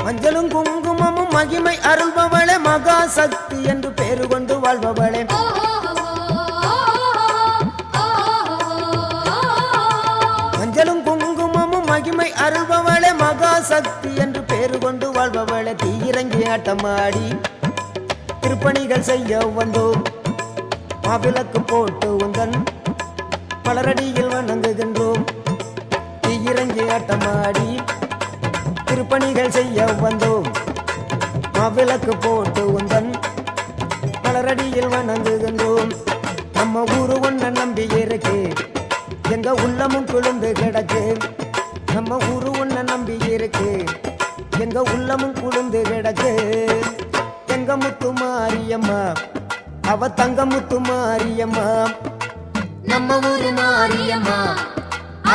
மஞ்சளும் குங்குமமும் மகிமை அருள்பவளே மகா சக்தி என்று பேரு கொண்டு வாழ்பவளே மஞ்சளும் குங்குமமும் மகிமை அருள்பவளே மகா சக்தி என்று பேரு கொண்டு வாழ்பவளே தீயிறங்கி ஆட்டமாடி திருப்பணிகள் செய்ய வந்தோம் மாவிளக்கு போட்டு உந்தன் பலரடியில் வணங்குகின்றோம் தீயிறங்கி ஆட்டமாடி திருப்பணிகள் செய்ய வந்தோம் மாவிளக்கு போட்டு உந்தன் பலரடியில் வணங்குகின்றோம் நம்ம ஊரு ஒன்ன நம்பி இருக்கு எங்க உள்ளமும் குளிர்ந்து கிடக்கு நம்ம ஊரு ஒன்ன நம்பி இருக்கு எங்க உள்ளமும் குளிர்ந்து கிடக்கு எங்க முத்து மாரியம்மா அவ தங்க முத்து மாரியம்மா நம்ம ஊரு மாரியம்மா